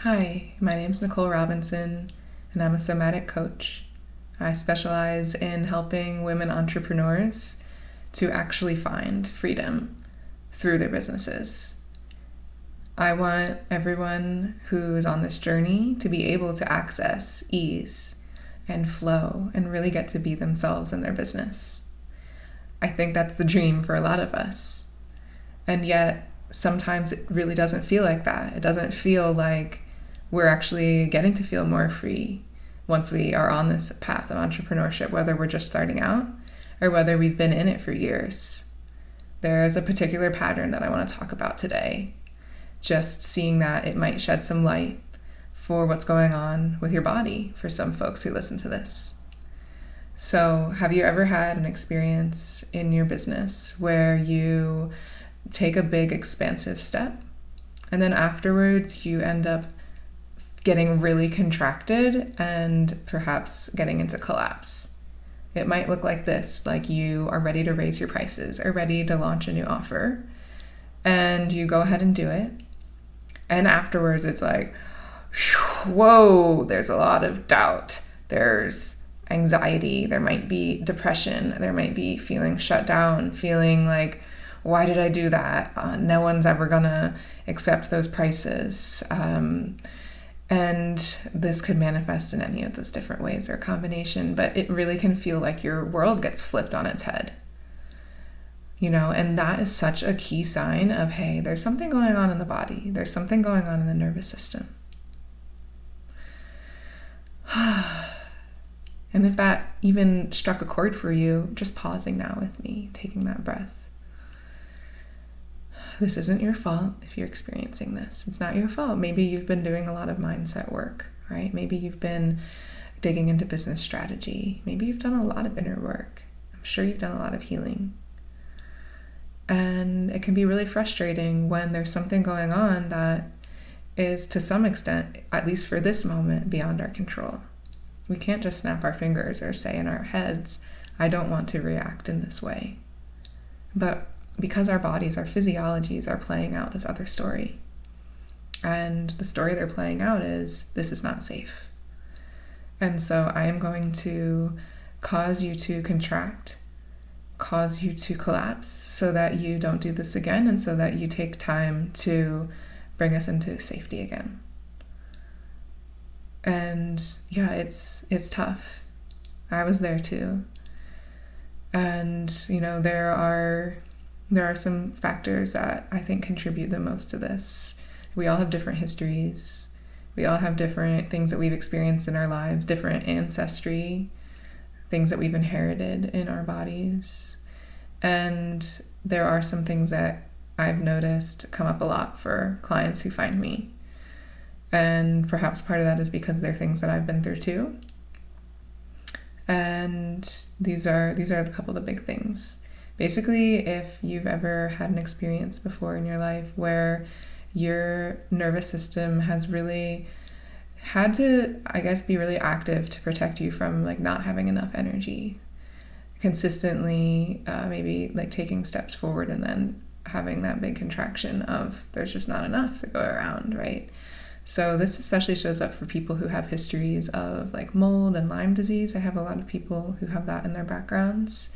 Hi, my name is Nicole Robinson, and I'm a Somatic coach. I specialize in helping women entrepreneurs to actually find freedom through their businesses. I want everyone who is on this journey to be able to access ease and flow and really get to be themselves in their business. I think that's the dream for a lot of us. And yet, sometimes it really doesn't feel like that. It doesn't feel like we're actually getting to feel more free once we are on this path of entrepreneurship, whether we're just starting out or whether we've been in it for years. There is a particular pattern that I want to talk about today. Just seeing that it might shed some light for what's going on with your body for some folks who listen to this. So, have you ever had an experience in your business where you take a big expansive step and then afterwards you end up getting really contracted and perhaps getting into collapse? It might look like this, like you are ready to raise your prices or ready to launch a new offer, and you go ahead and do it. And afterwards it's like, whoa, there's a lot of doubt. There's anxiety. There might be depression. There might be feeling shut down, feeling like, why did I do that? No one's ever gonna accept those prices. And this could manifest in any of those different ways or a combination, but it really can feel like your world gets flipped on its head. And that is such a key sign of, hey, there's something going on in the body. There's something going on in the nervous system. And if that even struck a chord for you, just pausing now with me, taking that breath. This isn't your fault if you're experiencing this. It's not your fault. Maybe you've been doing a lot of mindset work, right? Maybe you've been digging into business strategy. Maybe you've done a lot of inner work. I'm sure you've done a lot of healing. And it can be really frustrating when there's something going on that is, to some extent, at least for this moment, beyond our control. We can't just snap our fingers or say in our heads, I don't want to react in this way. But because our bodies, our physiologies are playing out this other story. And the story they're playing out is, this is not safe. And so I am going to cause you to contract, cause you to collapse so that you don't do this again, and so that you take time to bring us into safety again. And yeah, it's tough. I was there too. And there are some factors that I think contribute the most to this. We all have different histories. We all have different things that we've experienced in our lives, different ancestry, things that we've inherited in our bodies. And there are some things that I've noticed come up a lot for clients who find me. And perhaps part of that is because they're things that I've been through too. And these are a couple of the big things. Basically, if you've ever had an experience before in your life where your nervous system has really had to, be really active to protect you from not having enough energy, consistently, maybe taking steps forward and then having that big contraction of there's just not enough to go around, right? So this especially shows up for people who have histories of mold and Lyme disease. I have a lot of people who have that in their backgrounds.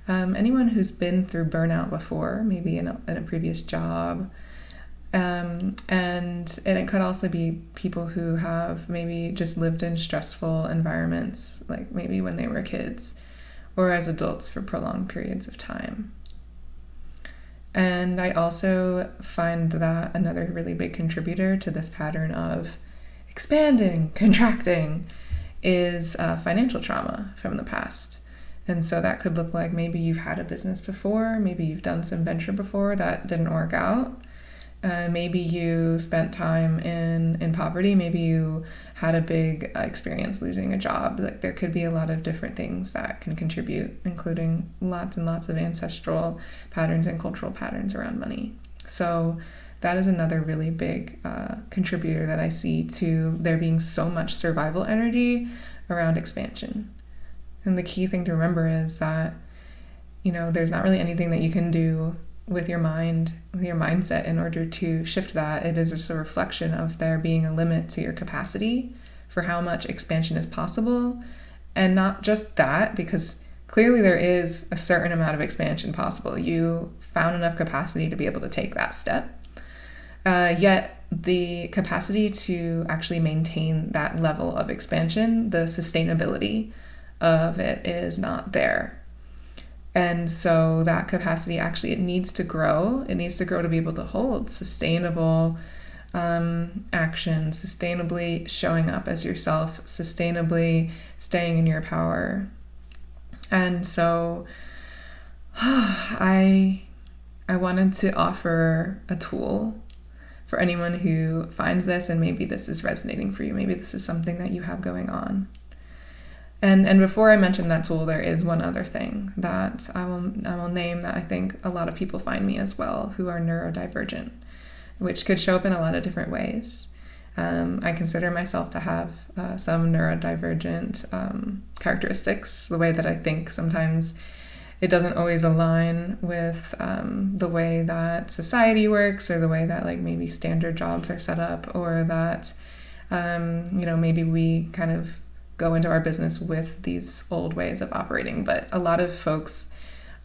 Anyone who's been through burnout before, maybe in a previous job. And it could also be people who have maybe just lived in stressful environments, like maybe when they were kids or as adults for prolonged periods of time. And I also find that another really big contributor to this pattern of expanding, contracting, is financial trauma from the past. And so that could look like maybe you've had a business before, maybe you've done some venture before that didn't work out. Maybe you spent time in poverty, maybe you had a big experience losing a job. There could be a lot of different things that can contribute, including lots and lots of ancestral patterns and cultural patterns around money. So that is another really big contributor that I see to there being so much survival energy around expansion. And the key thing to remember is that, there's not really anything that you can do with your mind, with your mindset, in order to shift that, it is just a reflection of there being a limit to your capacity for how much expansion is possible. And not just that, because clearly there is a certain amount of expansion possible. You found enough capacity to be able to take that step. Yet the capacity to actually maintain that level of expansion, the sustainability of it, is not there. And so that capacity actually, it needs to grow. It needs to grow to be able to hold sustainable action, sustainably showing up as yourself, sustainably staying in your power. And so I wanted to offer a tool for anyone who finds this, and maybe this is resonating for you. Maybe this is something that you have going on. And before I mention that tool, there is one other thing that I will name that I think a lot of people find me as well, who are neurodivergent, which could show up in a lot of different ways. I consider myself to have some neurodivergent characteristics. The way that I think sometimes it doesn't always align with the way that society works, or the way that like maybe standard jobs are set up, or that maybe we kind of go into our business with these old ways of operating. But a lot of folks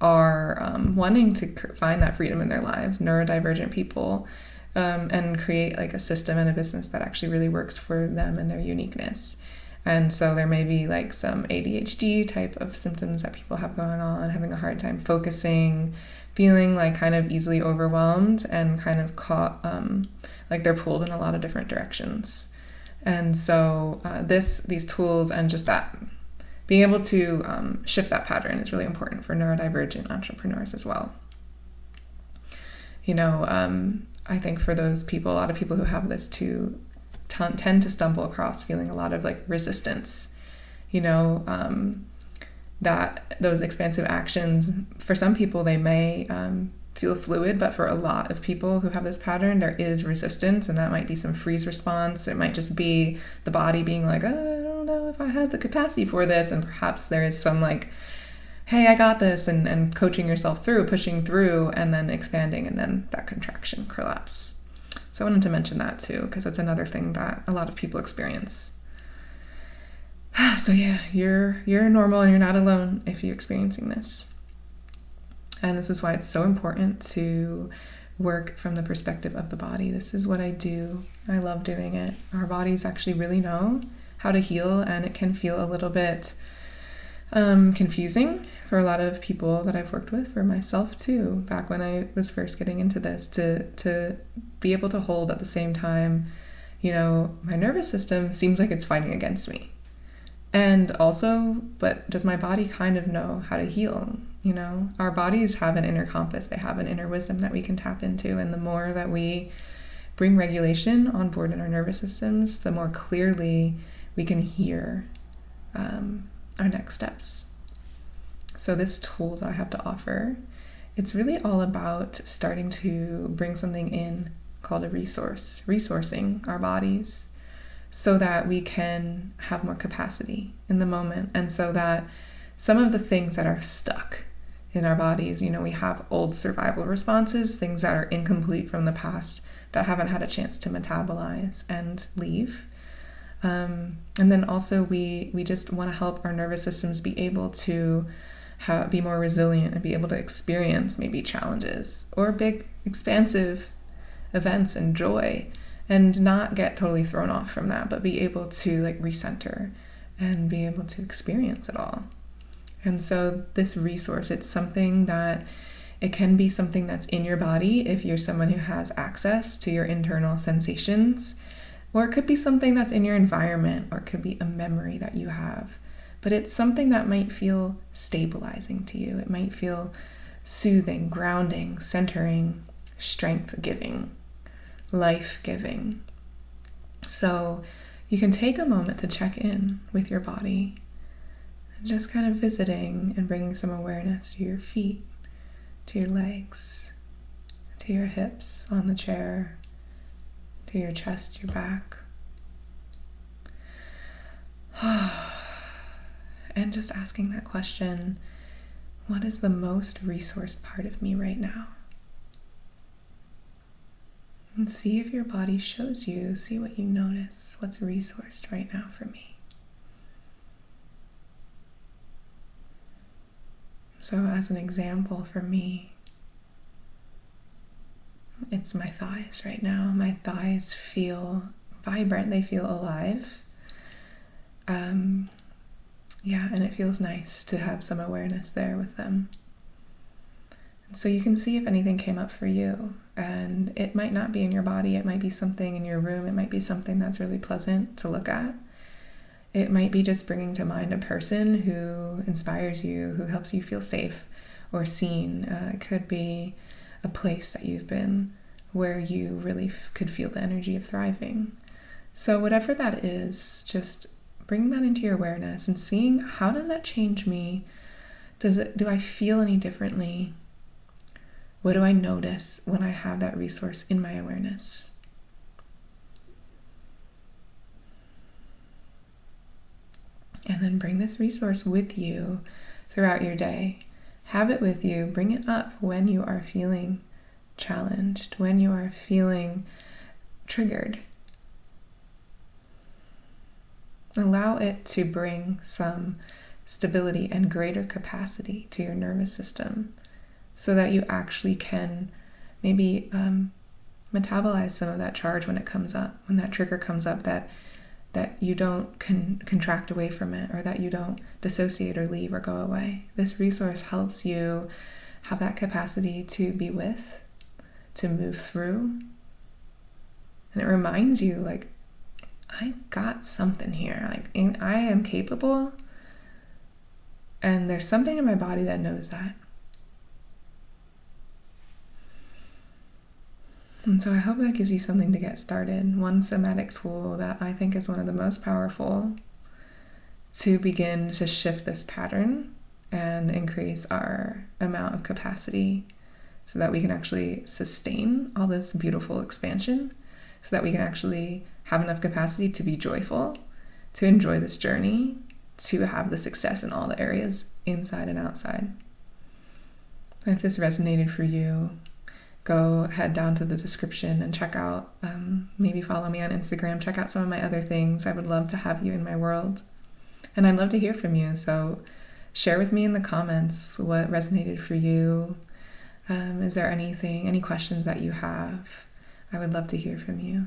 are wanting to find that freedom in their lives, neurodivergent people, and create like a system and a business that actually really works for them and their uniqueness. And so there may be like some ADHD type of symptoms that people have going on, having a hard time focusing, feeling like kind of easily overwhelmed, and kind of caught, like they're pulled in a lot of different directions. And so these tools and just that, being able to shift that pattern is really important for neurodivergent entrepreneurs as well. I think for those people, a lot of people who have this too tend to stumble across feeling a lot of like resistance, that those expansive actions, for some people they may feel fluid, but for a lot of people who have this pattern, there is resistance, and that might be some freeze response. It might just be the body being like, oh, I don't know if I have the capacity for this, and perhaps there is some like, hey, I got this, and coaching yourself through, pushing through, and then expanding, and then that contraction collapse. So I wanted to mention that too, because that's another thing that a lot of people experience. So yeah, you're normal, and you're not alone if you're experiencing this. And this is why it's so important to work from the perspective of the body. This is what I do. I love doing it. Our bodies actually really know how to heal, and it can feel a little bit confusing for a lot of people that I've worked with, for myself too, back when I was first getting into this, to be able to hold at the same time, my nervous system seems like it's fighting against me. And also, but does my body kind of know how to heal? Our bodies have an inner compass. They have an inner wisdom that we can tap into. And the more that we bring regulation on board in our nervous systems, the more clearly we can hear our next steps. So this tool that I have to offer, it's really all about starting to bring something in called a resource, resourcing our bodies so that we can have more capacity in the moment. And so that some of the things that are stuck in our bodies, we have old survival responses, things that are incomplete from the past that haven't had a chance to metabolize and leave. And then also we just want to help our nervous systems be able to be more resilient and be able to experience maybe challenges or big expansive events and joy, and not get totally thrown off from that, but be able to like recenter and be able to experience it all. And so this resource, it's something that it can be something that's in your body if you're someone who has access to your internal sensations, or it could be something that's in your environment, or it could be a memory that you have. But it's something that might feel stabilizing to you. It might feel soothing, grounding, centering, strength-giving, life-giving. So you can take a moment to check in with your body, and just kind of visiting and bringing some awareness to your feet, to your legs, to your hips on the chair, to your chest, your back. And just asking that question, what is the most resourced part of me right now? And see if your body shows you, see what you notice, what's resourced right now for me. So as an example for me, it's my thighs right now. My thighs feel vibrant, they feel alive. And it feels nice to have some awareness there with them. So you can see if anything came up for you, and it might not be in your body, it might be something in your room, it might be something that's really pleasant to look at. It might be just bringing to mind a person who inspires you, who helps you feel safe or seen. It could be a place that you've been where you really could feel the energy of thriving. So whatever that is, just bringing that into your awareness and seeing, how does that change me? Do I feel any differently? What do I notice when I have that resource in my awareness? And then bring this resource with you throughout your day. Have it with you. Bring it up when you are feeling challenged, when you are feeling triggered. Allow it to bring some stability and greater capacity to your nervous system so that you actually can maybe metabolize some of that charge when it comes up, when that trigger comes up, that you don't contract away from it, or that you don't dissociate or leave or go away. This resource helps you have that capacity to be with, to move through. And it reminds you, like, I got something here. Like, I am capable, and there's something in my body that knows that. And so I hope that gives you something to get started. One somatic tool that I think is one of the most powerful to begin to shift this pattern and increase our amount of capacity so that we can actually sustain all this beautiful expansion, so that we can actually have enough capacity to be joyful, to enjoy this journey, to have the success in all the areas, inside and outside. If this resonated for you, go head down to the description and check out, maybe follow me on Instagram, check out some of my other things. I would love to have you in my world. And I'd love to hear from you. So share with me in the comments what resonated for you. Is there any questions that you have? I would love to hear from you.